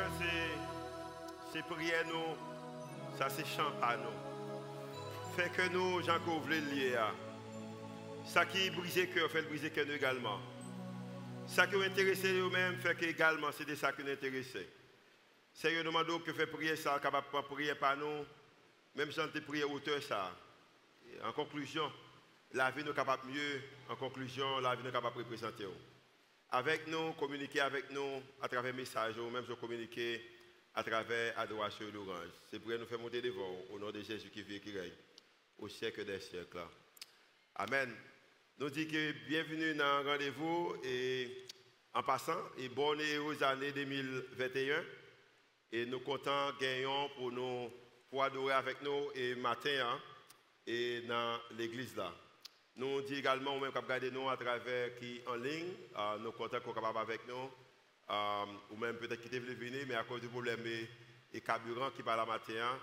Seigneur, c'est prière nous, ça c'est chant à nous. Fait que nous, Jean qu'on voulait lier à. Ça qui brise le cœur, fait briser le cœur également. Ça qui nous intéresse nous-mêmes, fait que également, c'est ça qui nous intéresse. Seigneur, nous demandons que fait prier ça, capable de prier par nous, même si on te prie auteur ça. En conclusion, la vie nous capable mieux, en conclusion, la vie nous capable de représenter. Avec nous, communiquer avec nous à travers messages, ou même communiquer à travers adoration et l'orange. C'est pour nous faire monter devant, au nom de Jésus qui vit et qui règne, au siècle des siècles. Amen. Nous disons que bienvenue dans le rendez-vous et en passant, et bonne et heureuse année 2021. Et nous comptons gagnons pour adorer avec nous et matin et dans l'église là. Nous disons également, même qu'on regarde nous à travers qui en ligne, nous comptons qu'on est capable avec nous, ou même peut-être qui devait venir, mais à cause du problème et carburant qui parle la matin,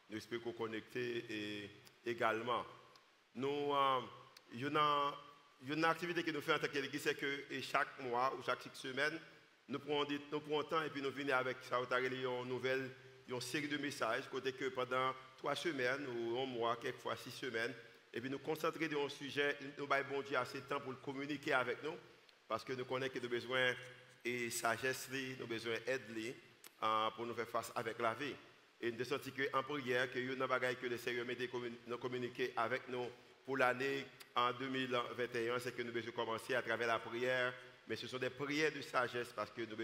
nous espérons qu'on connecter également. Nous, il y a une activité que nous faisons en tant qu'église, c'est que chaque mois ou chaque semaine, nous prenons temps et puis nous venons avec ça, une série de messages, côté que pendant 3 semaines ou un mois, quelquefois 6 semaines, et puis nous concentrer sur un sujet, nous avons bon Dieu assez de temps pour communiquer avec nous, parce que nous connaissons que nous avons besoin de sagesse, nous avons besoin d'aide pour nous faire face avec la vie. Et nous avons senti qu'en prière, que nous avons que le Seigneur nous communiquer avec nous pour l'année en 2021, c'est que nous devons commencer à travers la prière, mais ce sont des prières de sagesse parce que nous avons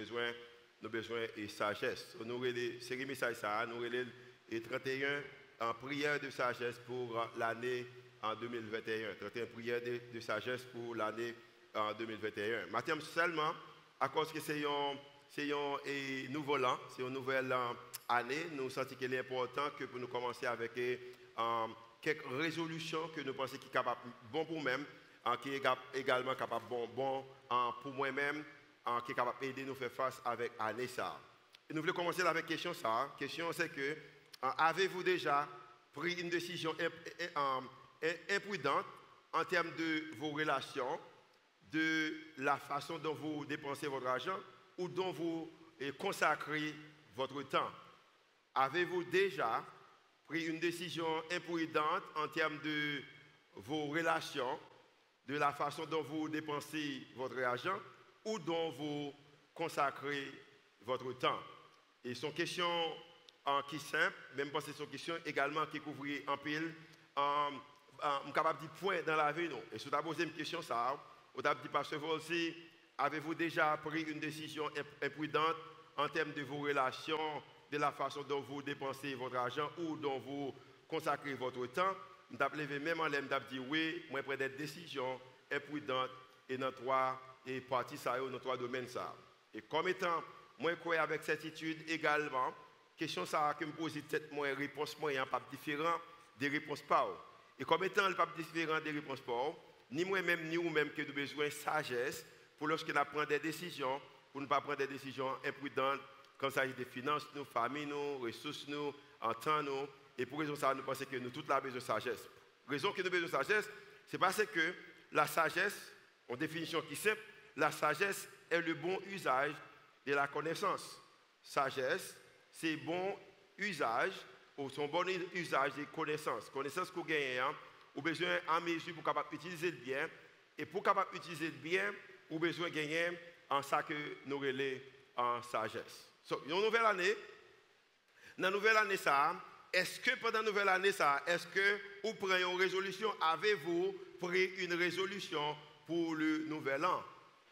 besoin de sagesse. Nous avons les séries messages, nous avons les 31 en prière de sagesse pour l'année en 2021. 31 prières de sagesse pour l'année en 2021. Maintenant seulement, à cause que c'est un nouveau an, c'est une nouvelle année, nous sentons qu'il est important que pour nous commencer avec quelques résolutions que nous pensons qui sont capables bon pour nous-mêmes, qui est également capable bon pour moi-même, qui est capable d'aider nous faire face avec l'année ça. Et nous voulons commencer avec la question ça. La question c'est que avez-vous déjà pris une décision imprudente en termes de vos relations, de la façon dont vous dépensez votre argent ou dont vous consacrez votre temps? Avez-vous déjà pris une décision imprudente en termes de vos relations, de la façon dont vous dépensez votre argent ou dont vous consacrez votre temps? Et son question qui est simple, même parce que c'est une question également qui couvre en pile, je suis capable de dire point dans la vie. Non. Et si vous avez posé une question, ça, vous avez dit, Pasteur Volsi, avez-vous déjà pris une décision imprudente en termes de vos relations, de la façon dont vous dépensez votre argent ou dont vous consacrez votre temps? Je vous levé même en l'air, je dit oui, moi je prends des décisions imprudentes et dans 3 parties, dans 3 domaines. Ça. Et comme étant, moi je crois avec certitude également, question ça que me pose tête moi réponse moi pas différent des réponses pas. Et comme étant le pas différent des réponses pas, ni moi-même ni vous-même que nous avons besoin de sagesse pour lorsque nous prenons des décisions, pour ne pas prendre des décisions imprudentes quand il s'agit des finances, nos familles, nos ressources, nous, en temps, nous. Et pour raison ça, nous pensons que nous tous avons besoin de sagesse. Raison que nous avons besoin de sagesse, c'est parce que la sagesse, en définition qui est simple, la sagesse est le bon usage de la connaissance. Sagesse, c'est bon usage, ou son bon usage des connaissances. Connaissances que vous gagnez, vous avez besoin en mesure pour capable utiliser le bien. Et pour capable utiliser le bien, vous avez besoin de gagner en ça que nous relais en sagesse. So, une nouvelle année. Dans la nouvelle année, ça, est-ce que pendant la nouvelle année, ça, est-ce que vous prenez une résolution? Avez-vous pris une résolution pour le nouvel an?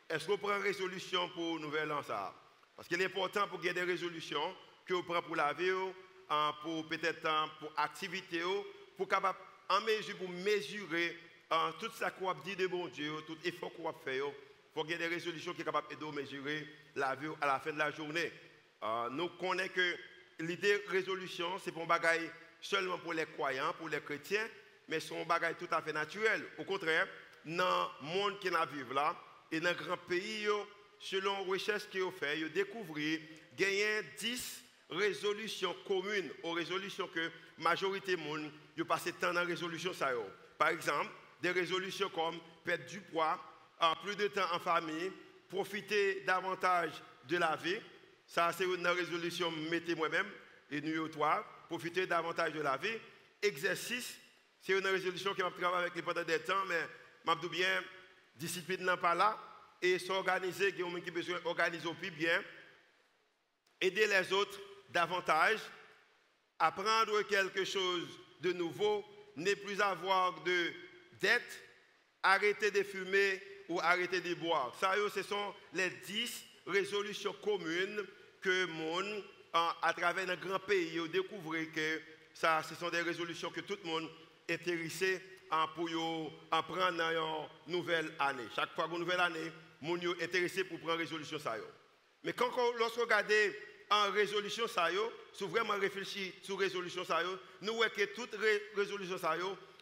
Est-ce que vous prenez une résolution pour le nouvel an, ça? Parce qu'il est important pour gagner des résolutions que vous prenez pour la vie, pour peut-être pour l'activité, pour capable en mesure pour mesurer tout ça qu'on a dit de bon Dieu, tout effort qu'on a fait, pour gagner des résolutions qui sont capables de mesurer la vie à la fin de la journée. Nous connaissons que l'idée de résolution, c'est pour un bagage seulement pour les croyants, pour les chrétiens, mais c'est un bagage tout à fait naturel. Au contraire, dans le monde qui nous vivons là, et dans le grand pays, selon les recherches qu'ils ont fait, ils ont découvert gagner 10 résolutions communes aux résolutions que la majorité du monde a passé temps dans la résolution. Par exemple, des résolutions comme perdre du poids, plus de temps en famille, profiter davantage de la vie. Ça, c'est une résolution que mettez moi-même et nous trois, profiter davantage de la vie. Exercice, c'est une résolution que je travaille avec les pendant des temps, mais je dis bien, discipline n'est pas là, et s'organiser, qui ont besoin d'organiser au plus bien, aider les autres davantage, apprendre quelque chose de nouveau, ne plus avoir de dette, arrêter de fumer ou arrêter de boire. Ça, ce sont les 10 résolutions communes que monde, à travers un grand pays, a découvert que ça, ce sont des résolutions que tout le monde est intéressé pour prendre dans une nouvelle année. Chaque fois qu'une nouvelle année, les gens sont intéressés pour prendre résolution. Mais lorsque vous regardez en résolution, si vous vraiment réfléchissez sur résolution, nous voyons que toute résolution,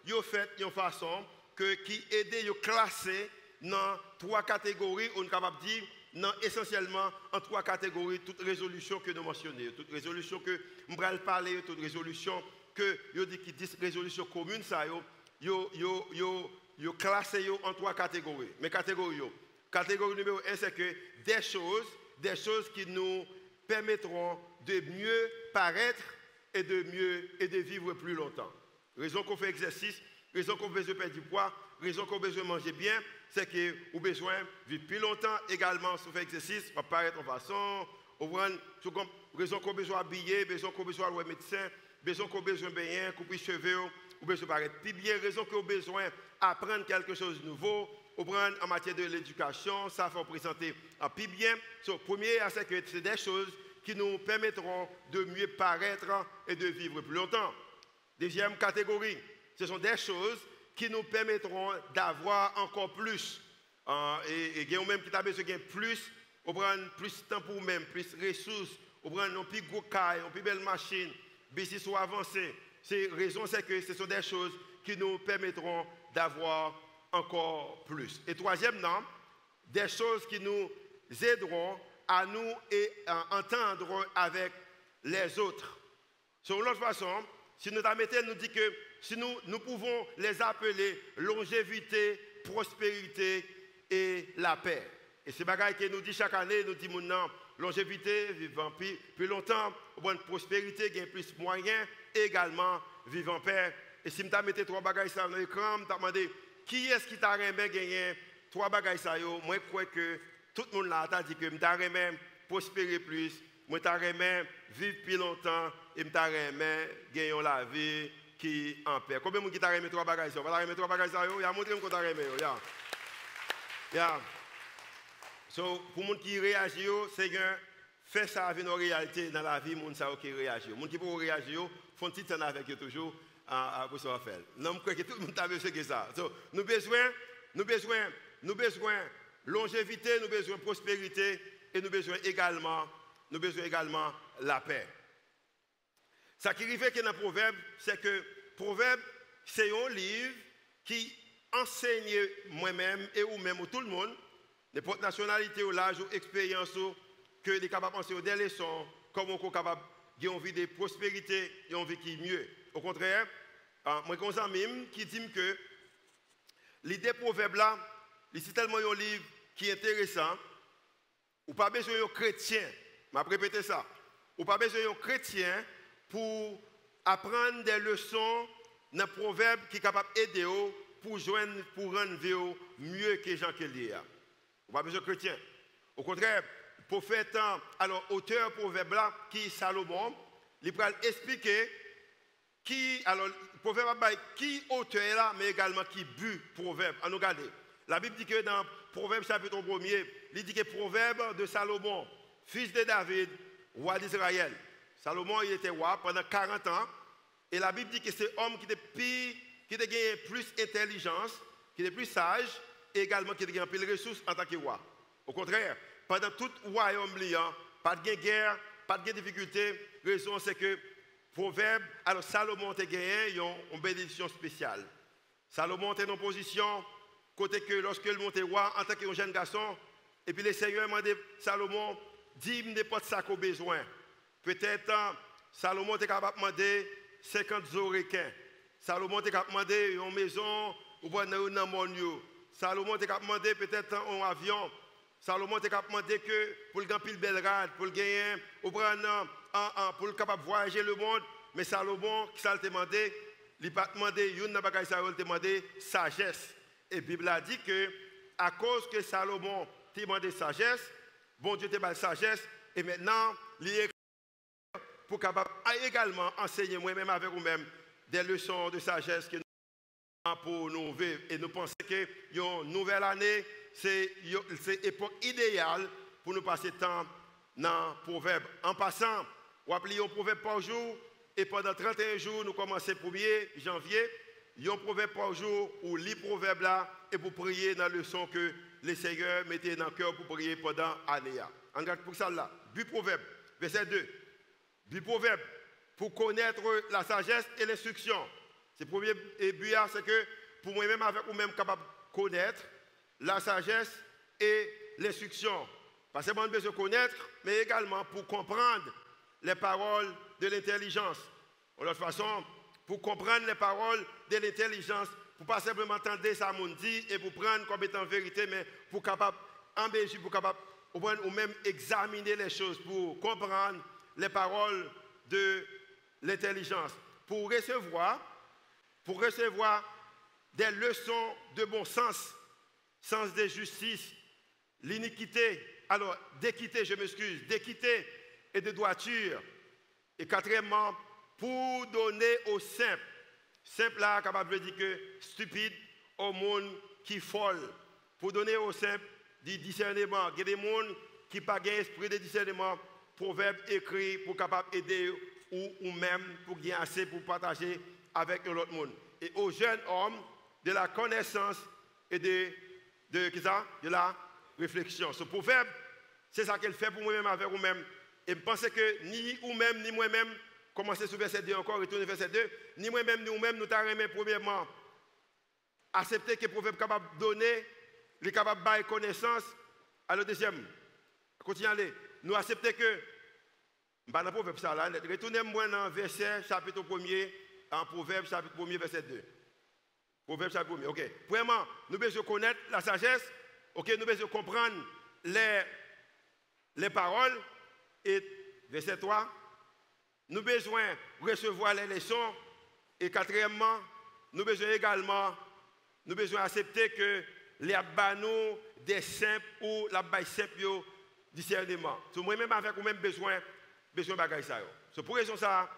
vous faites d'une façon qui aide à classer dans 3 catégories, on est capable de dire, non, essentiellement en 3 catégories, toutes résolutions que nous mentionnons, toutes résolutions que nous allons parler, toutes résolutions que nous disons qui disent résolutions communes, vous classez en 3 catégories. Mais catégorie numéro 1, c'est que des choses qui nous permettront de mieux paraître et de vivre plus longtemps. Raison qu'on fait exercice, raison qu'on a besoin de perdre du poids, raison qu'on a besoin de manger bien, c'est que vous avez besoin de vivre plus longtemps. Également, si vous faites exercice, pour paraître en façon, raison qu'on a besoin d'habiller, raison qu'on a besoin de médecin, raison qu'on a besoin de bien, couper les cheveux, ou besoin de paraître plus bien, raison qu'on a besoin d'apprendre quelque chose de nouveau, ou prendre en matière de l'éducation, ça faut présenter en plus bien. Premier, c'est que c'est des choses qui nous permettront de mieux paraître et de vivre plus longtemps. Deuxième catégorie, ce sont des choses qui nous permettront d'avoir encore plus. Et il y a même qui a besoin de plus, on prend plus de temps pour nous-mêmes, plus de ressources, on prend un plus gros caille, une plus belle machine, business soit avancé. La raison, c'est que ce sont des choses qui nous permettront d'avoir encore plus. Et troisièmement, des choses qui nous aideront à nous entendre avec les autres. Sur l'autre façon, si nous nous dit que si nous pouvons les appeler longévité, prospérité et la paix. Et c'est bagaille que nous dit chaque année, nous dit maintenant longévité, vivant plus longtemps, bonne prospérité, gain plus moyens, et également vivant en paix. Et si nous mettez 3 bagailles sur l'écran, nous demandé qui est-ce qui t'a remis gagner 3 bagailles ça yo, moi je crois que tout le monde là t'a dit que m't'a remis prospérer plus, moi t'a remis vivre plus longtemps et m't'a remis gagner la vie qui en paix. Combien de monde qui t'a remis 3 bagailles ça? Va remis 3 bagailles ça yo, il a montré qu'on t'a remis yo, So pour monde qui réagit yo, Seigneur fait ça avec nos réalités dans la vie monde ça qui réagit. Monde qui pour réagir, font petit temps avec eux toujours. Pour ça faire. Non, je crois que tout le monde a besoin de ça. So, nous besoin longévité, nous besoin prospérité et nous besoin également la paix. Ce qui arrive dans le Proverbe, c'est que Proverbe, c'est un livre qui enseigne moi-même et ou-même ou tout le monde, n'importe nationalité ou l'âge ou expérience que les capables de penser des leçons, comment on est capable d'avoir une vie de prospérité et une vie qui est mieux. Au contraire, moi, comme ça même, qui dit que l'idée proverbe là, c'est tellement un livre qui est intéressant, ou pas besoin de chrétien, je vais répéter ça, ou pas besoin de chrétien pour apprendre des leçons dans le proverbe qui est capable d'aider pour rendre vie mieux que les gens qui lisent. Ou pas besoin de chrétien. Au contraire, le prophète, alors auteur proverbe là, qui est Salomon, il va expliquer alors, le proverbe, qui auteur est là, mais également qui but proverbe. À nous regarder. La Bible dit que dans Proverbe chapitre 1er, il dit que proverbe de Salomon, fils de David, roi d'Israël. Salomon, il était roi pendant 40 ans. Et la Bible dit que c'est homme qui a gagné plus d'intelligence, qui est plus sage, et également qui a gagné plus de ressources en tant que roi. Au contraire, pendant tout le royaume liant, pas de guerre, pas de difficulté. La raison, c'est que Proverbe, alors Salomon a gagné une bénédiction spéciale. Salomon était en position, côté que lorsque il montait roi, en tant que jeune garçon, et puis le Seigneur m'a dit, Salomon, dis-moi n'importe ça qu'on a besoin. Peut-être Salomon était capable de demander 50 orequins. Salomon était capable de demander une maison ou une montagne. Salomon était capable de demander peut-être un avion. Salomon t'a demandé que pour le gagner belle rade, pour le gagner, pour le capable voyager le monde, mais Salomon, qui ça t'a demandé, il n'a pas demandé, il n'a pas demandé sagesse. Et la Bible a dit que à cause que Salomon t'a demandé sagesse, bon Dieu t'a demandé sagesse, et maintenant, il est pour capable également enseigner moi-même avec vous-même des leçons de sagesse que nous avons pour nous vivre. Et nous pensons que une nouvelle année, c'est l'époque idéale pour nous passer temps dans le proverbe. En passant, on applique un proverbe par jour et pendant 31 jours, nous commençons le 1er janvier. Un proverbe par jour ou lit proverbe là et pour prier dans la leçon que les Seigneurs mettaient dans le cœur pour prier pendant l'année. En regarde pour ça là. Du proverbe, verset 2. Du proverbe, pour connaître la sagesse et l'instruction. C'est le premier but, c'est que pour moi-même, avec vous-même, capable de connaître la sagesse et l'instruction. Pas seulement besoin de connaître, mais également pour comprendre les paroles de l'intelligence. De toute façon, pour comprendre les paroles de l'intelligence, pour pas simplement entendre ça mon dit et pour prendre comme étant vérité, mais pour capable embellir, pour capable ou même examiner les choses, pour comprendre les paroles de l'intelligence, pour recevoir des leçons de bon sens, sens de justice, l'iniquité, alors d'équité, je m'excuse, d'équité et de droiture. Et quatrièmement, pour donner aux simples, simple là, capable de dire que stupide, au monde qui folle, pour donner aux simples du discernement. Il y a des gens qui n'ont pas esprit de discernement, proverbe écrit pour capable aider ou même pour gagner assez pour partager avec l'autre monde. Et aux jeunes hommes, de la connaissance et de la réflexion. Ce proverbe, c'est ça qu'elle fait pour moi-même avec vous-même. Et je pense que ni vous-même, ni moi-même, commencer sur verset 2 encore, retourner verset 2, ni moi-même, ni vous-même, nous t'arrêtons premièrement accepter que le proverbe est capable de donner, il est capable de bailler connaissance. Alors deuxième, continuez, nous accepter que, dans le proverbe ça là, retournez-moi dans verset chapitre 1er, en proverbe chapitre 1er, verset 2. Proverbe chapitre 1er, ok. Premièrement, nous devons connaître la sagesse, ok, nous devons comprendre les paroles, et verset 3, nous avons besoin de recevoir les leçons, et quatrièmement, nous avons besoin également, nous besoin accepter que les abanos des simples ou la baille simple discernement. C'est moi-même avec vous-même besoin de bagaille ça. C'est pour raison ça,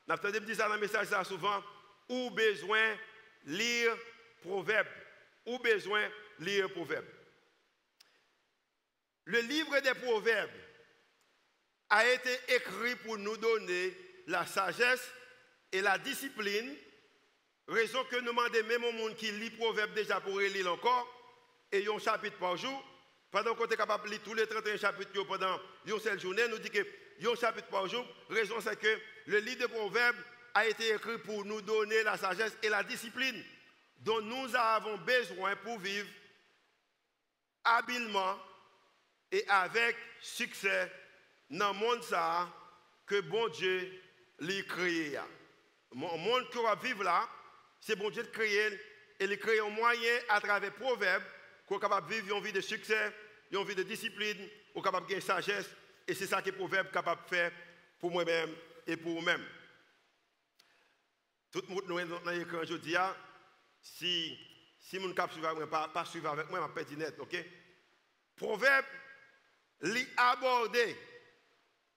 nous avons dit ça dans le message ça souvent, ou besoin lire proverbe, ou besoin lire proverbe. Le livre des proverbes a été écrit pour nous donner la sagesse et la discipline, raison que nous demandons même au monde qui lit proverbe déjà pour relire encore, et un chapitre par jour, pendant qu'on est capable de lire tous les 31 chapitres pendant une seule journée, nous dit que un chapitre par jour, raison c'est que le livre de proverbes a été écrit pour nous donner la sagesse et la discipline dont nous avons besoin pour vivre habilement et avec succès dans le monde ça que bon Dieu l'a créé. Le monde que va vivre là, c'est bon Dieu de créer et il crée un moyen à travers proverbes qu'on est capable de vivre une vie de succès, une vie de discipline, qu'on est capable de gagner sagesse. Et c'est ça que le proverbe est capable de faire pour moi-même et pour vous-même. Tout le monde dans l'écran aujourd'hui, si mon cap suivre avec moi, pas suivre avec moi, ma petite net, ok? Proverbe, li aborder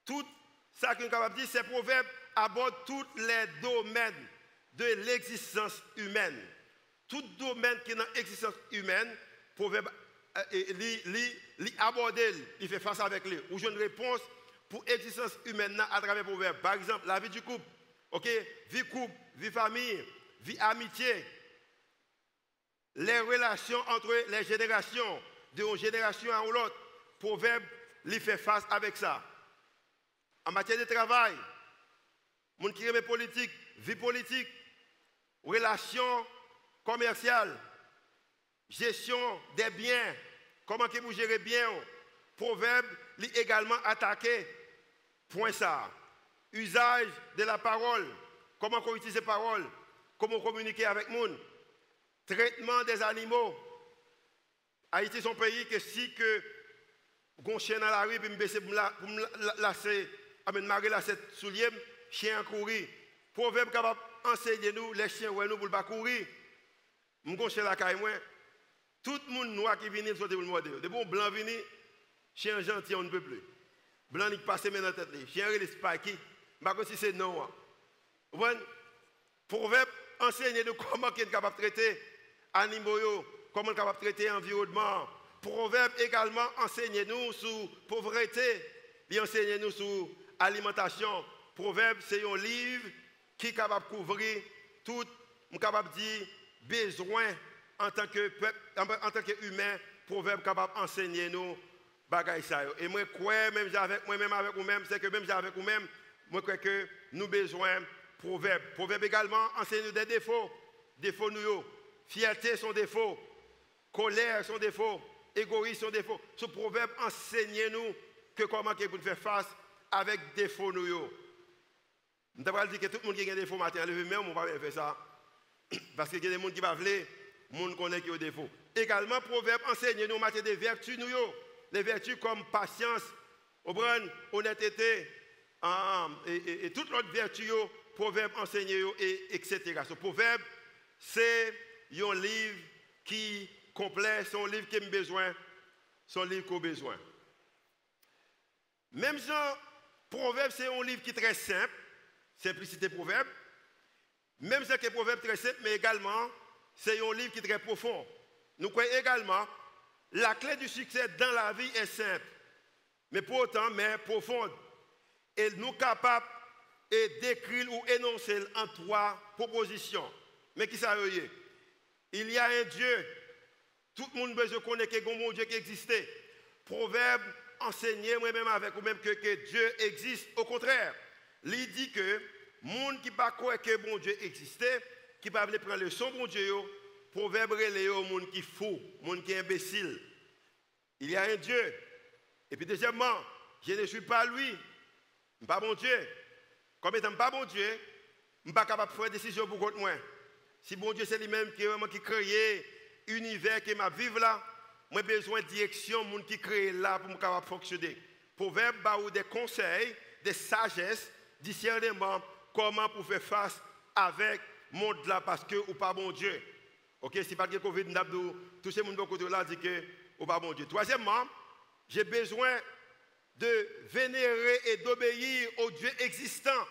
tout ça que nous sommes capables de dire, ces proverbes abordent tous les domaines de l'existence humaine. Tout domaine qui est dans l'existence humaine, proverbe li aborder, il fait face avec lui. Ou j'ai une réponse pour l'existence humaine à travers le proverbe. Par exemple, la vie du couple, ok? Vie couple, vie famille, vie amitié, les relations entre les générations, d'une génération à l'autre. Proverbe, il fait face avec ça. En matière de travail, mon qui aime politique, vie politique, relations commerciales, gestion des biens, comment que vous gérez bien. Proverbe, il également attaqué. Point ça. Usage de la parole, comment on utilise les paroles, comment communiquer avec les gens. Traitement des animaux. Haïti est un pays que si que gon chien dans la rue, puis me baisser pour me lasser, me lasser soulier, chien courir. Proverbe capable enseigner nous, les chiens ouais nous pour pas courir. M'gon chien la caille moi. Tout le monde noir qui vient sauter pour le morder. De bon blanc vini, chien gentil on ne peut plus. Blanc qui passe maintenant tête li. Chien il spike. Pas comme si c'est non. Proverbe enseigne nous comment est capable de traiter animaux, comment est capable de traiter l'environnement. Proverbe également enseigne nous sur pauvreté, il enseigne nous sur alimentation. Proverbe c'est un livre qui est capable de couvrir tout, capable de dire besoin en tant que peuple, en tant qu'humain. Proverbe capable d'enseigner nous bagaille ça. Et moi crois même avec moi-même avec vous-même, c'est que même avec vous-même, moi crois que nous besoin proverbe. Proverbe également enseigne nous des défauts. Défauts nous. Fierté son défaut. Colère son défaut. Égoïsme son défaut. Ce proverbe enseigne nous que comment pour faire face avec défauts nous. Nous devons dire que tout le monde qui a des défauts matin, levé même on va pas faire ça. Parce qu'il y a des gens qui va vouloir, monde connaît qui a des défauts. Également proverbe enseigne nous en matière de vertus nous. Les vertus comme patience, honnêteté et toutes les autres vertus. Proverbe enseigné etc. Ce proverbe, c'est un livre qui complet, c'est un livre qui a besoin, c'est un livre qu'on a besoin. Même genre, proverbe, c'est un livre qui est très simple, simplicité proverbe. Même si c'est un proverbe très simple, mais également, c'est un livre qui est très profond. Nous croyons également, la clé du succès dans la vie est simple, mais pour autant, mais profonde. Et nous capables et d'écrire ou énoncer en 3 propositions. Mais qui ça veut dire? Il y a un Dieu. Tout le monde besoin connaître qu'il y a un bon Dieu qui existait. Proverbe enseigné moi-même avec vous-même que Dieu existe. Au contraire, il dit que les gens qui ne croient pas que bon Dieu existait, qui ne peuvent pas prendre le son bon Dieu, proverbe relève les gens qui fou, les gens qui sont imbéciles. Il y a un Dieu. Et puis deuxièmement, je ne suis pas lui. Je ne suis pas bon Dieu. Comme étant pas bon Dieu, je ne suis pas capable de faire des décisions pour contre moi. Si bon Dieu c'est lui-même qui crée l'univers qui m'a vivre là, moi j'ai besoin de direction, mon qui crée là pour me capable fonctionner. Proverbe ba ou des conseils, des sagesses, discernement, comment pour faire face avec le monde là parce que ou pas bon Dieu. OK, si pas que Covid n'abdou, tous ces monde côté là dit que ou pas bon Dieu. Troisièmement, j'ai besoin de vénérer et d'obéir au Dieu existant.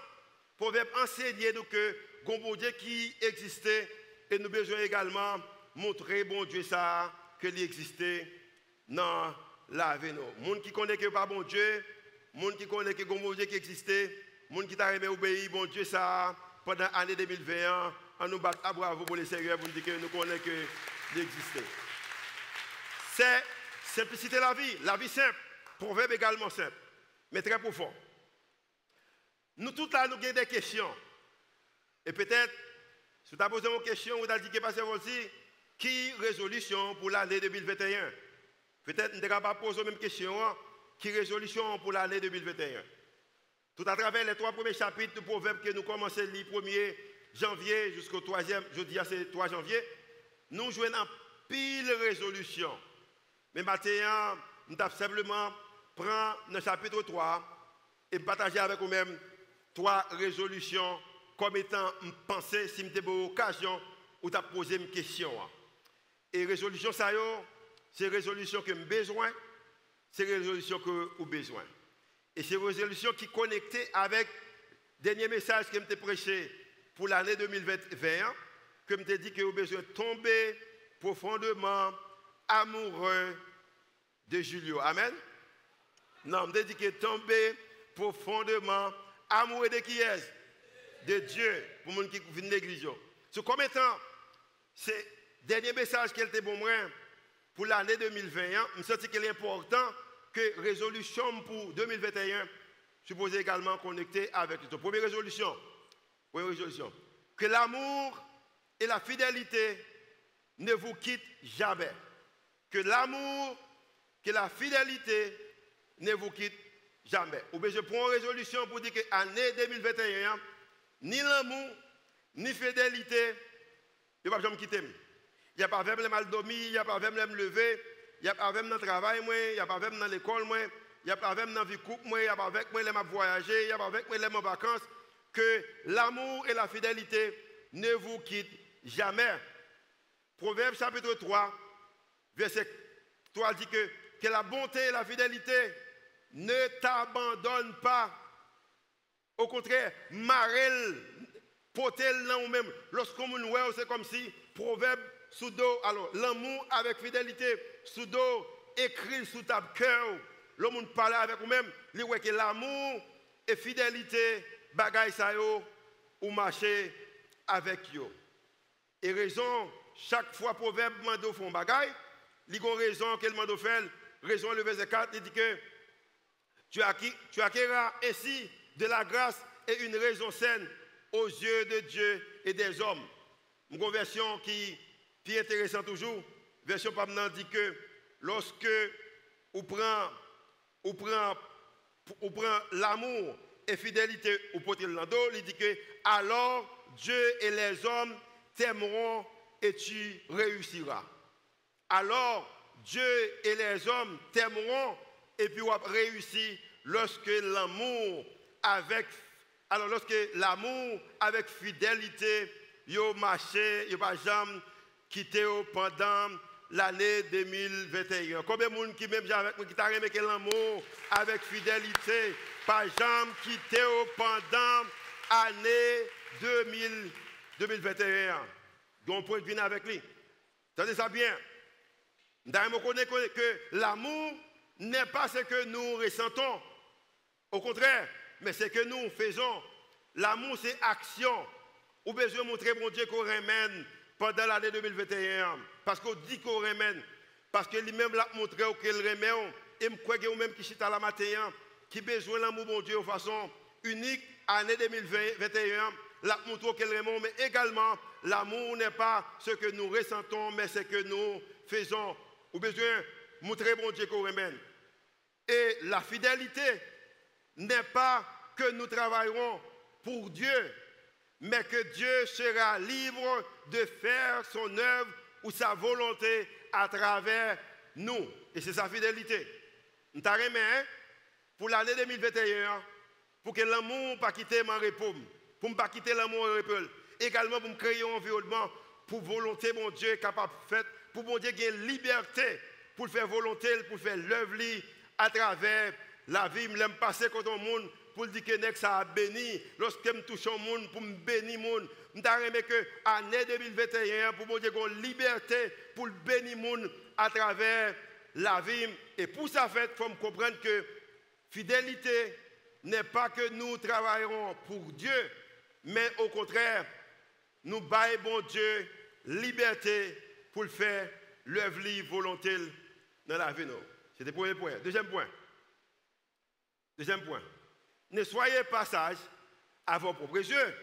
Proverbe enseigner nous que bon Dieu qui existait et nous besoin également montrer bon Dieu ça que il existait dans la vie nous. Monde qui connaît que pas bon Dieu, monde qui connaît que bon Dieu qui existait, monde qui t'a aimé obéir bon Dieu ça pendant l'année 2021, on nous bat à bravo pour les sérieux pour nous dire que nous connaissons que il existait. C'est simplicité la vie simple. Proverbe également simple, mais très profond. Nous tous là, nous avons des questions. Et peut-être, si tu as posé une question, vous avez dit que passé aussi, qui résolution pour l'année 2021? Peut-être nous ne pouvons pas poser la même question, qui résolution pour l'année 2021? Tout à travers les 3 premiers chapitres du Proverbe que nous commençons le 1er janvier jusqu'au 3e, jeudi c'est 3 janvier, nous jouons en pile résolution. Mais maintenant, nous avons simplement prendre le chapitre 3 et partager avec vous-même 3 résolutions comme étant une pensée, si vous avez l'occasion, ou tu as posé une question. Et résolution, ça c'est résolution que j'ai besoin, c'est résolution que vous avez besoin. Et c'est résolution qui est connectée avec le dernier message que je prêché pour l'année 2021, que je dit que vous avez besoin de tomber profondément amoureux de Julio. Amen. Non, je dis que tomber profondément amoureux de qui est? De Dieu, pour les gens qui viennent de l'église. C'est comme étant, c'est le dernier message qui était bon pour l'année 2021, je me sens qu'il est important que résolution pour 2021 suppose également connecter avec le première résolution. Que l'amour et la fidélité ne vous quittent jamais. Que l'amour, que la fidélité ne vous quitte jamais. Ou bien je prends une résolution pour dire que l'année 2021, ni l'amour, ni fidélité, il ne va jamais quitter. Il n'y a pas de mal dormir, il n'y a pas de me lever, il il y a pas avec dans le travail, il y a pas avec dans l'école, il y a pas avec dans la vie couple, il y a pas avec moi, les m'a voyager, il y a pas avec moi, les m'a vacances, que l'amour et la fidélité ne vous quittent jamais. Proverbe chapitre 3, verset 3 dit que la bonté et la fidélité ne t'abandonnent pas. Au contraire, marel, potel dans nous-mêmes. Lorsqu'on nous voit, c'est comme si proverbe sous dos, alors l'amour avec fidélité, sous dos, écrit sous ta cœur. L'homme parle avec vous-même, il voit que l'amour et fidélité, bagaille ça yo, ou marcher avec yo. Et raison, chaque fois proverbe mando font bagaille, il y a raison qu'elle mando fait, raison le verset 4, il dit que tu acquerras ainsi de la grâce et une raison saine aux yeux de Dieu et des hommes. Une version qui est intéressante toujours, version Pamnan dit que lorsque on prend l'amour et fidélité au potel l'ando, il dit que alors Dieu et les hommes t'aimeront et tu réussiras. Alors Dieu et les hommes t'aimeront et puis on réussit lorsque l'amour avec fidélité yo marché, yo pas jamais quitté pendant l'année 2021. Combien de monde qui même avec moi qui t'a remis l'amour avec fidélité, pas jamais quitté pendant l'année 2021. Donc point de vue avec lui. Tenez ça bien. Nous connaissons que l'amour n'est pas ce que nous ressentons. Au contraire, mais ce que nous faisons. L'amour, c'est action. Ou besoin de montrer mon Dieu qu'on remène pendant l'année 2021. Parce qu'on dit qu'on remène. Parce que lui-même l'a montré qu'il remène. Et je crois que vous-même qui êtes à la matin, qui besoin de l'amour, mon Dieu, de façon unique, année 2021, l'a montré qu'il remène. Mais également, l'amour n'est pas ce que nous ressentons, mais ce que nous faisons. Ou besoin de montrer mon Dieu qu'on remène. Et la fidélité n'est pas que nous travaillerons pour Dieu, mais que Dieu sera libre de faire son œuvre ou sa volonté à travers nous. Et c'est sa fidélité. Nous t'arrêtons pour l'année 2021, pour que l'amour ne pas quitter ma république, pour ne pas quitter l'amour en république. Également pour me créer un environnement pour volonté, mon Dieu, capable de faire, pour mon Dieu qui ait liberté, pour faire volonté, pour faire l'œuvre à travers la vie. Je l'aime passer contre le monde. Pour dire que ça a béni, lorsque je touche au monde, pour me bénir le monde, je veux que l'année 2021, pour me dire qu'on a liberté, pour bénir le monde à travers la vie. Et pour ça, il faut comprendre que fidélité n'est pas que nous travaillerons pour Dieu, mais au contraire, nous baillons bon Dieu liberté pour le faire l'œuvre volonté dans la vie. C'était le premier point. Deuxième point. Ne soyez pas sages à vos propres yeux.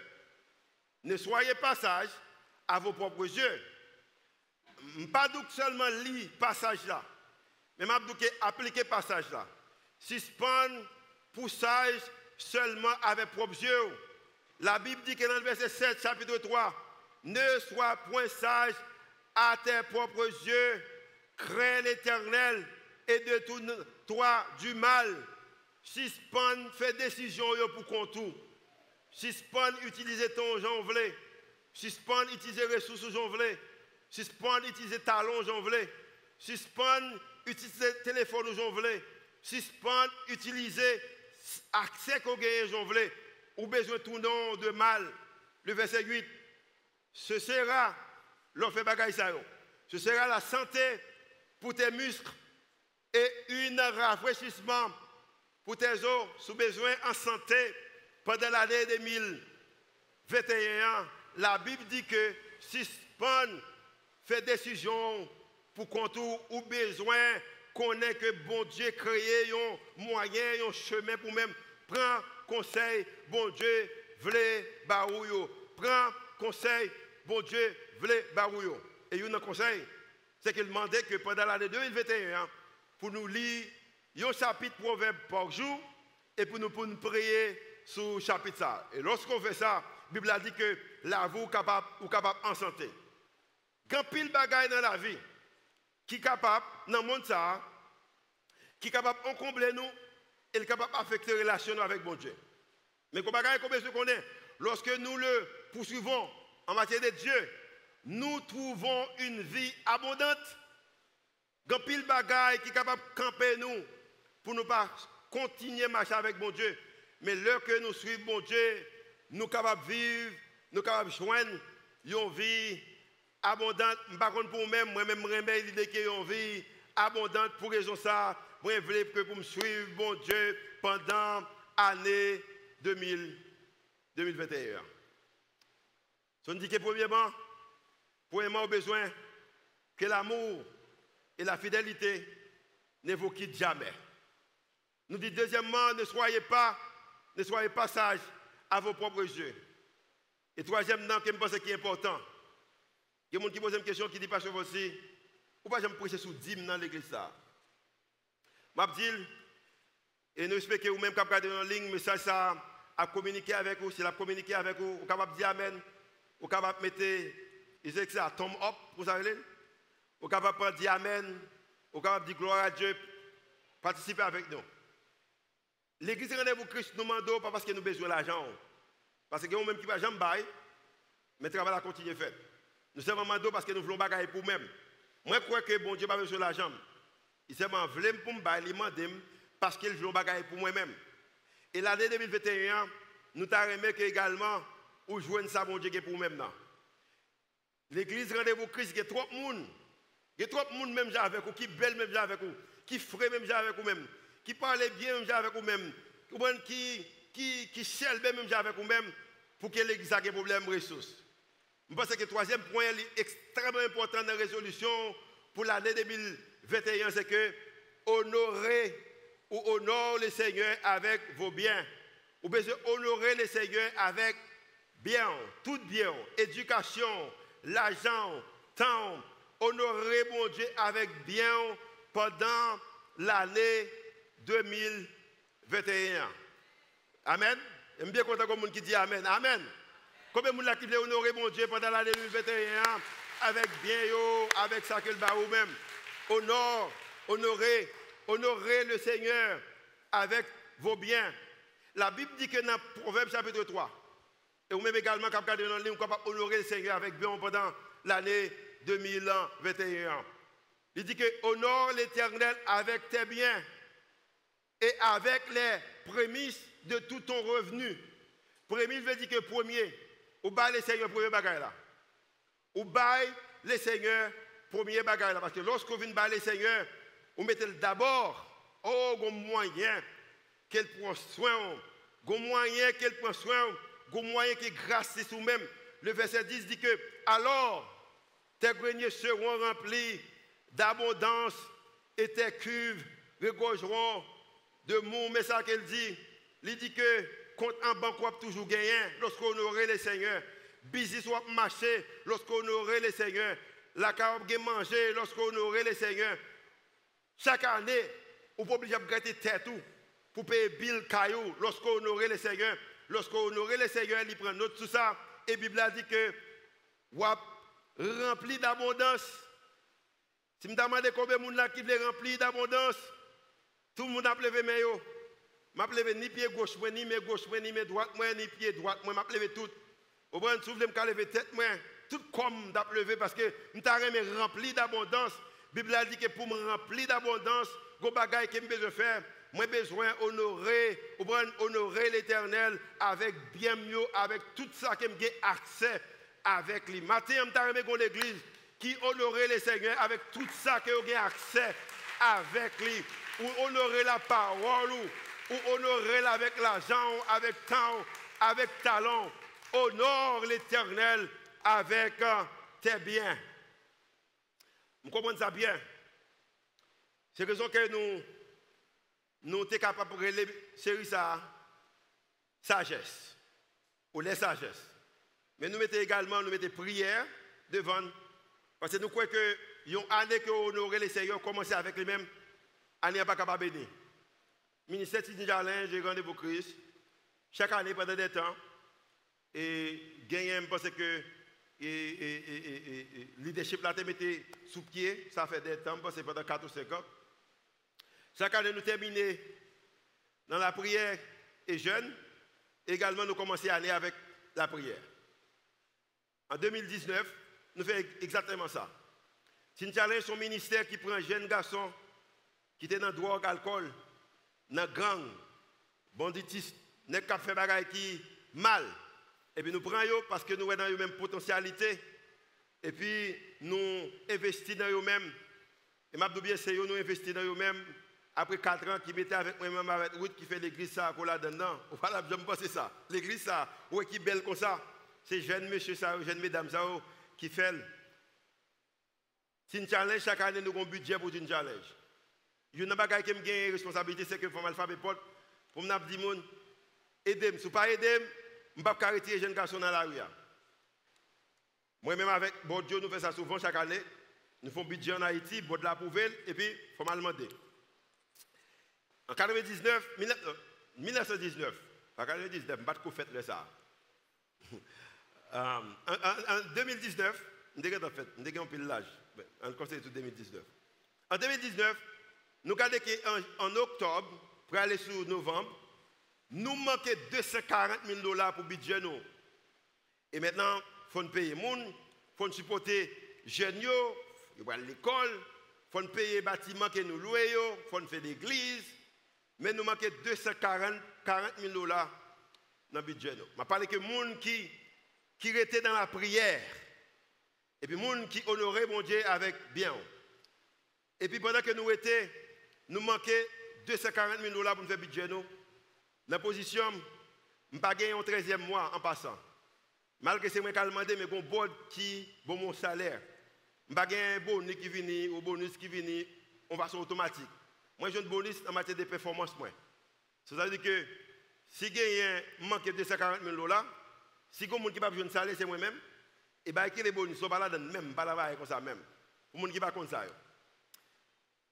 Ne soyez pas sages à vos propres yeux. Pas seulement lire passage là, mais appliquer passage là. Suspendre pour sage seulement avec propres yeux. La Bible dit que dans le verset 7, chapitre 3, ne sois point sage à tes propres yeux, crains l'Éternel et détourne-toi du mal. Suspend, fais décision pour contour. Suspend, utiliser ton janvier. Suspend, utiliser ressources janvier. Suspend, utiliser talons janvier. Suspend, utiliser téléphone janvier. Suspend, utiliser accès qu'on gagne janvier. Ou besoin de tout nom de mal. Le verset 8. Ce sera, l'on fait bagaille ça. Ce sera la santé pour tes muscles et un rafraîchissement pour tes os, sous besoin en santé, pendant l'année 2021, la Bible dit que suspend, fait décision pour contour ou besoin qu'on ait que bon Dieu créé un moyen, un chemin pour même prendre conseil, bon Dieu, vle barouyo. Prends conseil, bon Dieu, vle barouyo. Et il y a un conseil, c'est qu'il demandait que pendant l'année 2021, pour nous lire un chapitre proverbe par jour et pour nous prier sur le chapitre ça. Et lorsqu'on fait ça, la Bible a dit que la vie est capable en santé. Quand pile bagaille dans la vie, qui est capable, dans le monde, ça, qui est capable d'encombrer nous et est capable d'affecter les relations avec bon Dieu. Mais comme ce qu'on est, lorsque nous le poursuivons en matière de Dieu, nous trouvons une vie abondante. Il y a pile de bagaille qui est capable de camper nous pour ne pas continuer à marcher avec bon Dieu. Mais lorsque nous suivons bon Dieu, nous sommes capables de vivre, nous sommes capables de joindre une vie abondante. Par contre, pour moi-même, je remets l'idée qu'il y a une vie abondante. Pour raison ça, je veux que pour me suivre bon Dieu pendant l'année 2021. Si on dit que premièrement, on a besoin que l'amour et la fidélité ne vous quittent jamais. Nous disons deuxièmement, ne soyez pas sages à vos propres yeux. Et troisièmement, que je pense qui est important, il y a des gens qui posent une question qui dit, Pasteur aussi, pourquoi je me prêcher sous dîme dans l'église ça? Je dis, et nous espérons que vous-même, quand vous regardez en ligne, message ça à communiquer avec vous, si la communiquer avec vous, vous êtes capable de dire Amen, vous êtes capable de mettre, ils disent que c'est un thumb up, vous savez, vous êtes capable de dire Amen, vous êtes capable de dire gloire à Dieu, participez avec nous. L'église rendez-vous Christ nous demande pas parce que nous avons besoin d'argent, parce que nous-mêmes qui ne jamais bailler, mais le travail a continué fait. Nous sommes demandés parce que nous voulons bagailler pour nous-mêmes. Moi, je crois que bon Dieu n'a pas besoin d'argent. Il s'est demandé pour me bailler, il m'a demandé parce qu'il veut bagailler pour moi-même. Et l'année 2021, nous avons aimé également où jouer ça bon Dieu pour nous-mêmes. L'église rendez-vous Christ, il y a trop de monde. Il y a trop de monde même avec vous, qui belle même avec vous, qui frais même avec vous même, qui parle bien même avec vous même, qui chèle même avec vous même, pour que l'église ait des problèmes de ressources. Je pense que le troisième point est extrêmement important dans la résolution pour l'année 2021, c'est que honorer ou honore le Seigneur avec vos biens. Vous devez honorer le Seigneur avec bien, tout bien, éducation, l'argent, temps. Honorer mon Dieu avec bien pendant l'année 2021. Amen. Je suis bien content comme monde qui dit Amen. Amen. Combien de monde qui veut honorer mon Dieu pendant l'année 2021 avec bien, avec ça que le bas ou même. Honorez le Seigneur avec vos biens. La Bible dit que dans Proverbe chapitre 3, et vous-même également, quand vous regardez dans le livre, vous pouvez honorer le Seigneur avec bien pendant l'année 2021. Il dit que honore l'Éternel avec tes biens et avec les prémices de tout ton revenu. Prémisse veut dire que premier, ou bail le Seigneur premier bagaille là. Ou bail le Seigneur premier bagaille là. Parce que lorsque vous venez bailler le Seigneur, vous mettez d'abord, un moyen qu'elle prend soin, un moyen qu'elle prend soin, un moyen qui grâce sur vous-même. Le verset 10 dit que alors tes greniers seront remplis d'abondance et tes cuves regorgeront de mou. Mais ça qu'elle dit, il dit que compte en banque toujours gagné lorsqu'on honorait le Seigneur. Business soit marché lorsqu'on honorait le Seigneur. La carotte manger lorsqu'on honorait le Seigneur. Chaque année, on peut obliger à gratter tête pour payer bill caillou lorsqu'on honorait le Seigneur. Lorsqu'on honorait le Seigneur, il prend note tout ça. Et la Bible a dit que rempli d'abondance. Si je me demande combien de gens qui veulent remplir d'abondance, tout le monde a levé mes yeux. Je ne levé ni pied gauche, ni main gauche, ni main droite, ni pied droite, je ne levé tout. Au bout de souffle, je me levé tête, tout comme je levé parce que je suis rempli d'abondance. La Bible a dit que pour me remplir d'abondance, je vais besoin de faire. Moi, besoin honorer l'Éternel avec bien mieux, avec tout ça que j'ai accès avec lui. Matin, je suis l'église qui honorait le Seigneur avec tout ça que j'ai accès avec lui. Ou honorer la parole, ou honorer avec l'argent, avec temps, avec talent. Honore l'Éternel avec tes biens. Vous comprenez ça bien? C'est raison que nous sommes capables de relever ça sagesse, ou les sagesses. Mais nous mettons également prière devant, parce que nous croyons que une année que honorer le Seigneur commencer avec lui-même, année n'est pas capable de bénir. Ministère Tidini Jalin, j'ai rendez-vous Christ, chaque année pendant des temps, et gagner parce que leadership là, te mettez sous pied, ça fait des temps, c'est pendant 4 ou 5 ans. Chaque année, nous terminons dans la prière et jeûne. Également, nous commençons l'année avec la prière. En 2019, nous faisons exactement ça. C'est une challenge son ministère qui prend un jeune garçon qui était dans drogue, alcool, dans gang, banditisme, qui fait des choses qui mal. Et puis nous prenons parce que nous avons dans la même potentialité. Et puis nous investissons dans eux-mêmes. Et je bien c'est nous investissons dans eux-mêmes. Après 4 ans, qui mettait avec moi-même avec Ruth qui fait l'église ça, qu'on l'a dedans. Voilà, je me pense ça. L'église ça, ouais, qui est belle comme ça. C'est jeune monsieur ça, jeune mesdames ça, qui fait. C'est une challenge, chaque année nous avons un budget pour une challenge. Il y a une chose qui me gagne responsabilité, c'est que pour l'alphabet pote, pour me dire, aidez-moi. Si vous ne pas aider, je ne peux pas arrêter les jeunes garçons dans la rue. Moi-même avec bon Dieu, nous faisons ça souvent chaque année. Nous faisons un budget en Haïti, bon de la poubelle, et puis il faut mal demander. En 1919, pas 99, je ne sais pas faire ça. En 2019, nous avons fait, nous avons pile l'âge. En conseil de 2019. En 2019, nous avons en octobre, pour aller sur novembre, nous manquons $240 000 pour le budget. Et maintenant, il faut payer les gens, il faut supporter les jeunes, il faut aller à l'école, il faut payer les bâtiments que nous louons, il faut faire des églises. Mais nous manquons $240 000 dans le budget. Je parle de gens qui étaient dans la prière. Et puis, les gens qui honoraient mon Dieu avec bien. Et puis, pendant que nous étions, nous manquons $240 000 pour nous faire le budget. La position, je n'ai pas gagné un 13e mois en passant. Malgré que c'est moi qui ai demandé, mais bon board qui bon mon salaire. Je n'ai pas gagné un bonus qui vient, ou bonus qui vient en façon automatique. Moi, j'ai un bonus en matière de performance. Ça veut dire que si j'ai manque de $240 000, si quelqu'un qui n'a pas besoin de salaire, c'est moi-même. Et bien, qui les bonus, sont pas là même, pas là comme ça même. Pour les gens qui ne sont pas comme ça.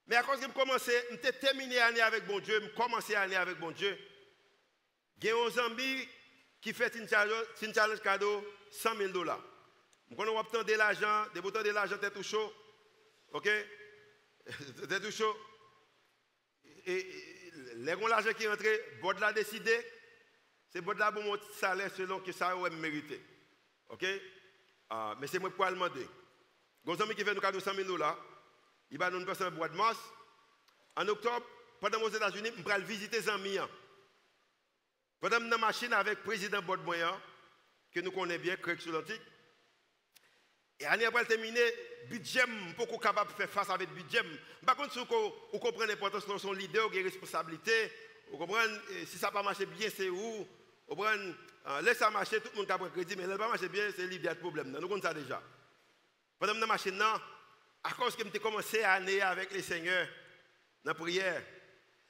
Mais à cause que je terminé l'année avec bon Dieu, je commencé l'année avec bon Dieu, il y a un Zambie qui fait une challenge cadeau $100 000. Quand on obtient de l'argent, des boutons de l'argent, t'es tout chaud. Ok? T'es tout chaud. Et les gens l'argent qui est rentré, Bod l'a décidé, c'est Bod là pour mon salaire selon que ça aurait mérité. Ok? Mais c'est moi pour le demander. Gonzami qui fait nous cadeau $100 000, il va nous passer un bois de mars. En octobre, pendant aux États-Unis, je vais visiter Zambie. Pendant que je suis dans la machine avec le président Bod Moyen, que nous connaissons bien, Craig Soulantique. Et l'année après terminer, le budget, je suis capable de faire face avec le budget. Par contre, si vous comprenez l'importance de son leader, vous avez une responsabilité. Vous comprenez, si ça n'a pas marché bien, c'est où? Vous comprenez, laisse ça marcher, tout le monde a pris crédit, mais si ça n'a pas marché bien, c'est lui qui a le problème. Nous connaissons ça déjà. Pendant que je suis dans la machine, à cause que j'ai commencé l'année avec les seigneurs, dans la prière.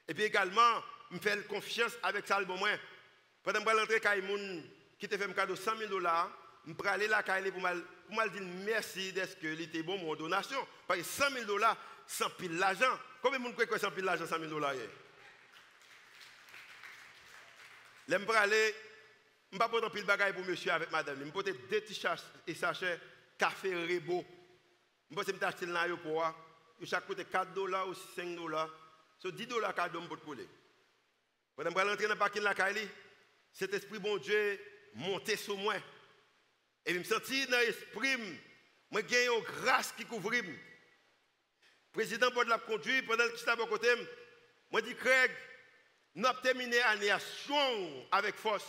Et puis également, je fais confiance avec ça, le bon moins. Pendant que je suis rentré, qui te fait un cadeau $100 000, je vais aller là pour me dire merci d'être que était bon mon donation. Parce que $100 000, sans pile l'argent. Combien de monde croit que 100 pile l'argent, $100 000 hier? Je vais aller, je ne vais pas prendre pile bagaille pour monsieur avec madame. Je vais porter 2 petits sachets café Rebo. Je vais acheter dans l'aéroport. Chaque côté $4 ou $5. C'est $10 cadeau pour pouler. Pendant que je rentre dans le parking de la Kaili, cet esprit bon Dieu monté sur moi. Et je me sentis dans l'esprit, je gagne une grâce qui couvre. Le président Bod l'a conduit pendant que j'étais à mon côté. Je dis, Craig, nous avons terminé l'année avec force.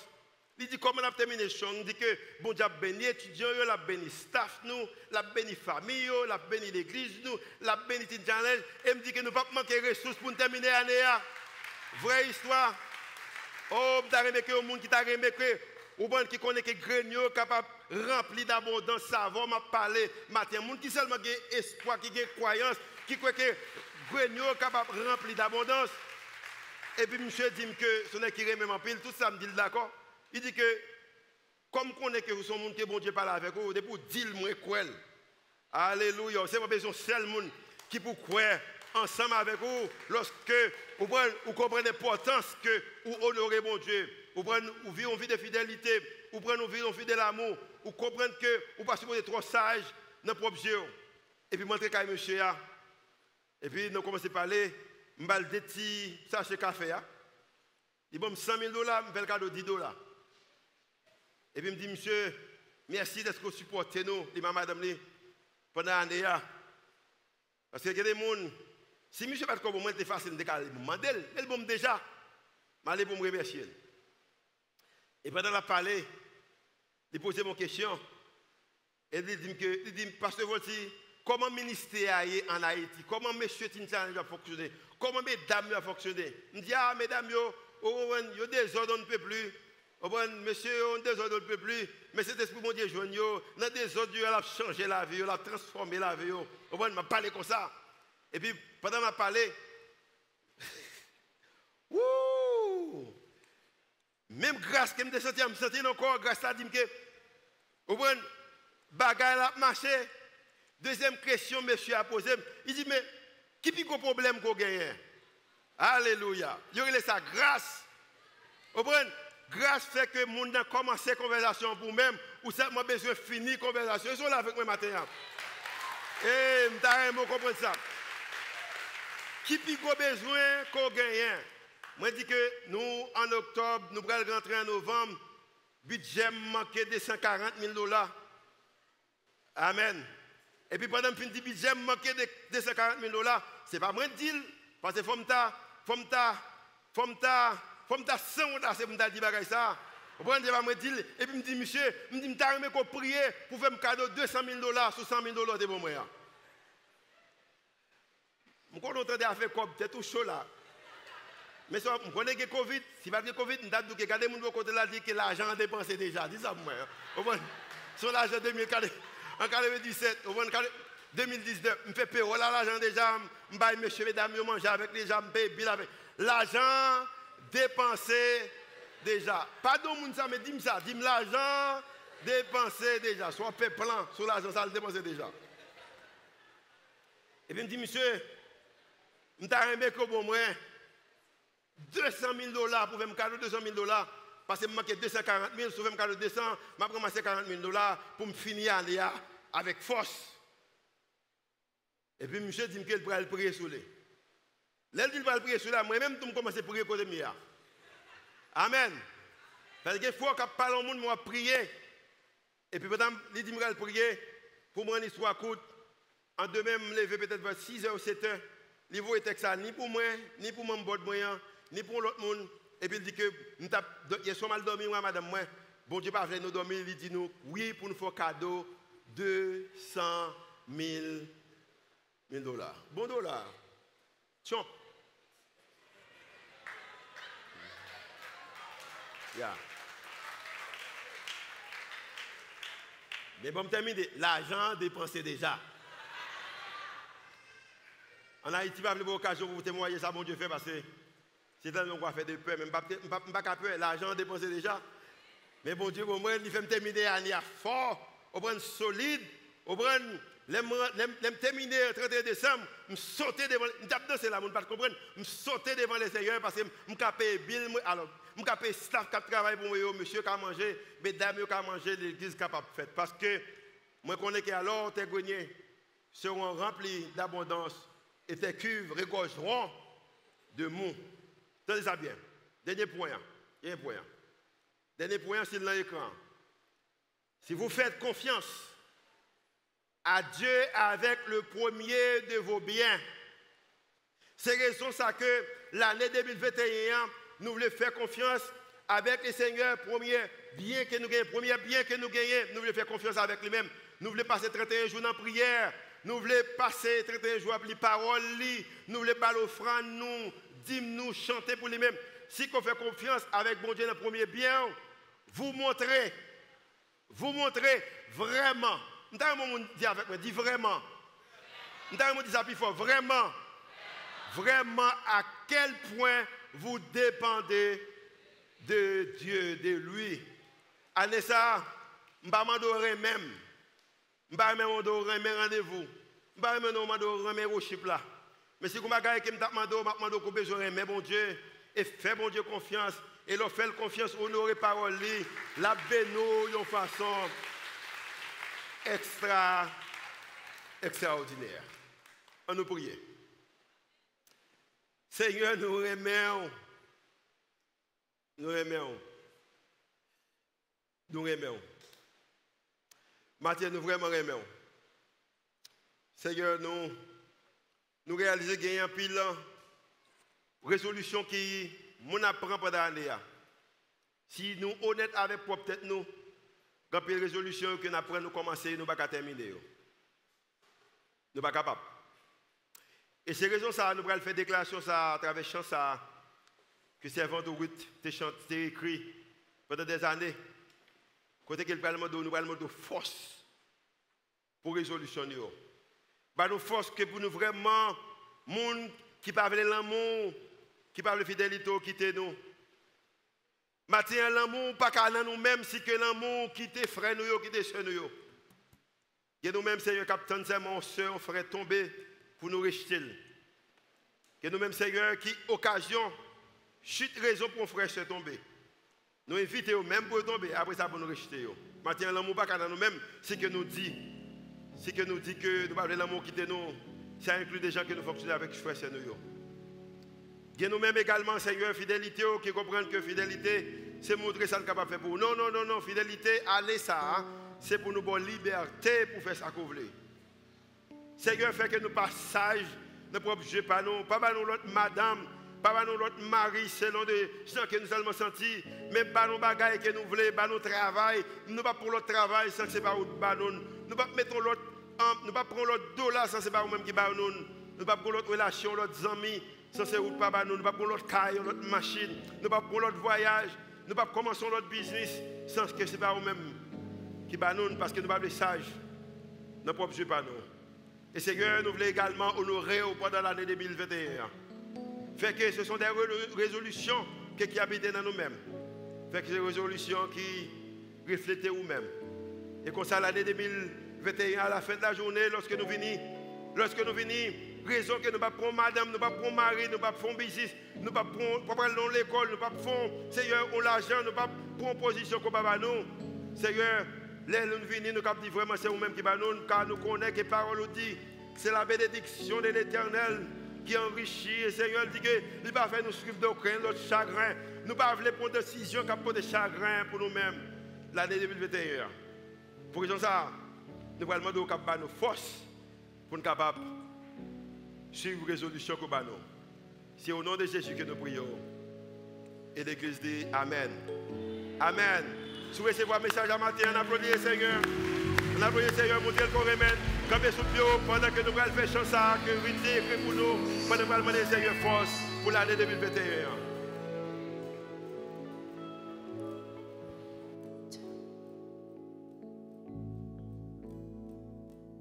Il dit, comment on a terminé l'année? Il dit que bon Dieu a béni les étudiants, il a béni le staff, il a béni la famille, il a béni l'église, il a béni le challenge. Et il me dit que nous ne pouvons pas manquer de ressources pour terminer l'année. Vraie histoire. Oh, vous avez remarqué que le monde qui t'a remarqué, ou bien qui connaît que grenier capable rempli d'abondance, savon m'a parlé matin, monde qui seulement a espoir, qui a croyance, qui croit que grenier capable rempli d'abondance. Et puis monsieur dit que ce n'est qui remet en pile, tout ça me dit d'accord. Il dit que comme on connaît que vous êtes monde que bon Dieu parle avec vous, pour dire moi quoi. Alléluia, c'est pas besoin seul monde qui pour croire ensemble avec vous lorsque vous comprenez l'importance que vous honorez mon Dieu. Vous vivez une vie de fidélité, vous prenez une vie de l'amour, vous comprenez que vous ne passez pas trop sage dans le propre Dieu. Et puis, montrer quand monsieur. Et puis, nous commençons à parler, je vais des petits sachets café. Il me dit 100 000 $, je vais le cadeau 10 $. Et puis, il me dit, monsieur, merci d'être supporté nous, dit ma madame, pendant l'année. Parce qu'il y a des gens, si monsieur ne pas comme moi, c'est facile de demander, mais bon déjà, je vais pour me remercier. Et pendant la parler, il posait mon question. Et il dit, Pasteur Volti, comment le ministère en Haïti, comment M. Tintan va fonctionner, comment mesdames va fonctionner. Il dit, ah, mesdames, il y a des ordres, on ne peut plus. Monsieur, on des ordres, on ne peut plus. Mais cet esprit, mon Dieu, joigne, dans des ordres, il a changé la vie, il a transformé la vie. On m'a parlé comme ça. Et puis, pendant ma parler, wouh! Même grâce que je me sentais encore, grâce à Dieu, que, bagaille a marché. Deuxième question, monsieur a posé. Il dit, mais qui est le problème qu'on gagne? Alléluia. Il y a ça, grâce. Grâce fait que les gens commencé la conversation pour même, ou ça m'a besoin de finir la conversation. Ils sont là avec moi maintenant. Et je comprendre ça. Qui a besoin qu'on gagne? Moi, je dis que nous, en octobre, nous allons rentrer en novembre, budget manqué de 140 000 $. Amen. Et puis pendant que le budget manqué de 240 000 $, ce n'est pas moi de dire, parce que faut me 100 $, c'est pour me dire ça. Vous comprenez, pas moi dire, et puis me dit, monsieur, je me qu'on prier pour faire un cadeau de 200 000 $, sur 100 000 $ de bon moyen. Je suis content de faire comme, c'est tout chaud là. Mais si je connais que Covid, si pas de Covid, je dis que regardez mon côté là, dit que l'argent a dépensé déjà. Dis ça pour moi. Sur l'argent 2017, en 2019, je fais payer l'argent déjà, je vais monsieur, mesdames, je mange avec les gens, je paye bill avec. L'argent dépensé déjà. Pardon, ça me dit ça. Dis-moi l'argent dépensé déjà. Soit fait plan sur l'argent, ça le dépensé déjà. Et puis, je me dis, monsieur, je t'ai aimé comme au moins 200 000 $ pour faire un cadeau de 200 000 $. Parce que je manque 240 000, sur un cadeau de 200, je vais ramasser 40 000 $ pour me finir avec force. Et puis, monsieur dit qu'il va prier sur lui. Là, il va prier sur lui, moi-même, je commence à prier côté moi. Amen. Parce qu'il faut que parle au monde, moi, prier. Et puis, madame, il dit qu'il va prier pour moi, l'histoire courte. En demain, je me lever peut-être vers 6h ou 7h. Il va être ça, ni pour moi, ni pour mon bord moyen, ni pour l'autre monde. Et puis il dit que il y a mal dormi, moi, madame, moi. Bon Dieu, pas nous dormir, il dit nous, oui, pour nous faire cadeau 200 000 $. Bon dollar. Tiens. Yeah. Mais bon, terminer. L'argent dépensé déjà. En Haïti, pas avoir l'occasion pour vous témoigner ça, bon Dieu fait, parce que c'est un qu'on va faire de peur. Mais je ne vais pas peur, l'argent dépensé déjà. Mais bon Dieu, moi, il fait me terminer l'année fort, au prendre solide, au prendre, l'aime terminer le 31 décembre, je sauter devant, je tape dans là, je ne comprendre, je sauter devant les seigneurs parce que je suis payé bill, alors, je suis payé staff qui travaille pour moi, monsieur qui a mangé, mesdames qui a mangé, l'église capable de faire. Parce que moi, je connais qu'alors, tes greniers seront remplis d'abondance et tes cuves regorgeront de mou. Tenez ça bien. Dernier point. Dernier point, c'est dans l'écran. Si vous faites confiance à Dieu avec le premier de vos biens, c'est raison ça que l'année 2021, nous voulons faire confiance avec le Seigneur, premier bien que nous gagnons, nous voulons faire confiance avec lui-même. Nous voulons passer 31 jours en prière. Nous voulons passer 31 jours à lire parole, nous voulons parler l'offrande, nous dire, nous chanter pour lui-même. Si on fait confiance avec bon Dieu dans le premier bien, vous montrez vraiment. Nous avons dit avec moi, dis vraiment. Nous avons dit ça plus fort, vraiment à quel point vous dépendez de Dieu, de lui. Allez ça, je ne vais pas m'adorer même. Je ne vais pas m'adorer mes rendez-vous. Je ne vais pas m'adorer mes worship là. Mais si vous m'avez dit que je demande qu'on besoin de bon Dieu, et faire bon Dieu confiance, et leur faire confiance, honorer parole, la béno de façon extraordinaire. On nous prie. Seigneur, nous remercions. Nous remercions. Nous remercions. Mathieu, nous vraiment remercions. Seigneur, nous réalisons qu'il y a un pile résolution qui nous apprend pendant l'année. Si nous sommes honnêtes avec peut-être nous, il y a une résolution que nous apprenons, nous commencer, nous ne pouvons pas terminer. Nous ne sommes pas capables. Et c'est raison ça, nous allons faire déclaration ça à travers chant ça que servant de route t'a écrit pendant des années. Côté que le Parlement nous allons de force pour résolutionner. Bah nous force que pour nous vraiment monde qui parle de l'amour, qui parle de fidélité, quitter nous. Matin l'amour pas qu'à nous-mêmes si que l'amour quitte frère nous quitte sœur nous. Que nous-mêmes Seigneur capitaine c'est mon sœur, on ferait tomber pour nous rejeter. Que nous-mêmes, Seigneur, qui occasion, chute raison pour frère se tomber. Nous invitons même pour tomber, après ça pour nous rejeter. Maintenant, l'amour pas dans nous-mêmes, c'est que nous dit, que nous parlons de l'amour qui nous, ça inclut des gens qui nous fonctionnent avec frère et nous. Que nous-mêmes également, Seigneur, fidélité, qui comprennent que fidélité, c'est montrer ça capable de faire pour nous. Non, fidélité, allez ça, c'est pour nous bonne liberté pour faire ça qu'on veut. Seigneur, fait que nous pas sages, ne propres jeux pas nous l'autre madame, pas nous l'autre mari, selon des gens que nous allons sentir, même pas nos bagailles que nous voulons, pas nos travail, nous pas pour l'autre travail sans que c'est pas nous, nous pas mettre l'autre, nous pas prendre l'autre dollar sans que c'est pas nous-mêmes qui nous pas pour l'autre relation, l'autre amis, sans que c'est pas nous pas pour l'autre caille, l'autre machine, nous pas pour l'autre voyage, nous pas commencer l'autre business sans que c'est pas nous-mêmes qui nous parce que nous pas les sages, nos propres jeux pas nous. Et Seigneur, nous voulons également honorer pendant l'année 2021. Fait que ce sont des résolutions qui habitent dans nous-mêmes. Fait que c'est des résolutions qui reflètent nous-mêmes. Et comme ça, l'année 2021, à la fin de la journée, lorsque nous venons, raison que nous ne pas prendre madame, nous ne pas prendre mari, nous ne pas prendre business, nous ne pas prendre l'école, nous ne pas prendre, Seigneur, l'argent, nous ne pas prendre position comme papa nous. Seigneur, les nous venons, nous captons vraiment, c'est nous-mêmes qui nous, car nous connaissons que la parole dit, c'est la bénédiction de l'Éternel qui enrichit. Et Seigneur dit que il ne va pas faire nous suivre d'aucun notre chagrin. Nous ne pas prendre des décisions qui ont des chagrins pour nous-mêmes l'année 2021. Pour raison ça, nous allons demander au cap nos forces pour nous capables de suivre la résolution que nous. C'est au nom de Jésus que nous prions. Et l'Église dit Amen. Amen. Si vous recevez un message à matin, on applaudit le Seigneur. On applaudit le Seigneur, montez le corps remède. Campez sous le bureau pendant que nous allons faire chance à que vous écrit pour nous. Pendant que nous allons demander le Seigneur force pour l'année 2021.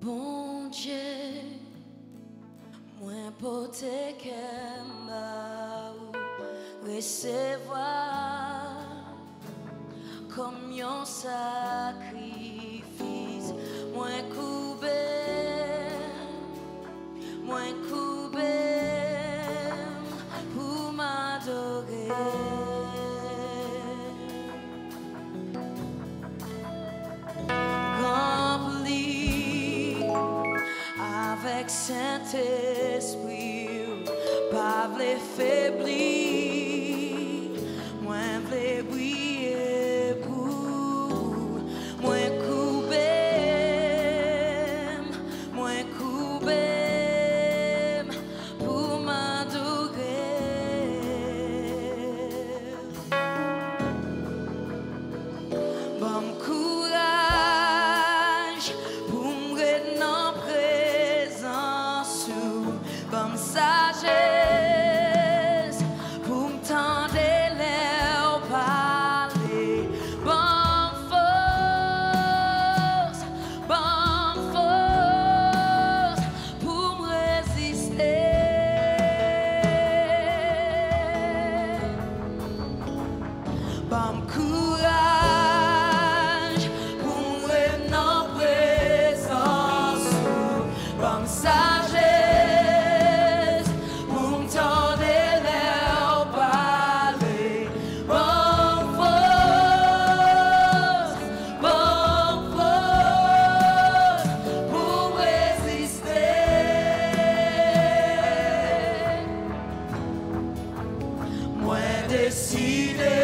Bon Dieu, moi porter qu'aime recevoir comme un sacrifice, moins coupé, pour m'adorer. Rempli avec Saint-Esprit, pas les faiblir, moins les briller pour, moins coupé, pour m'adorer. Bon courage pour me en présence, bon sagesse pour me tendre l'air parler, bon force pour me résister. Bon courage pour me en présence, bon sagesse décidé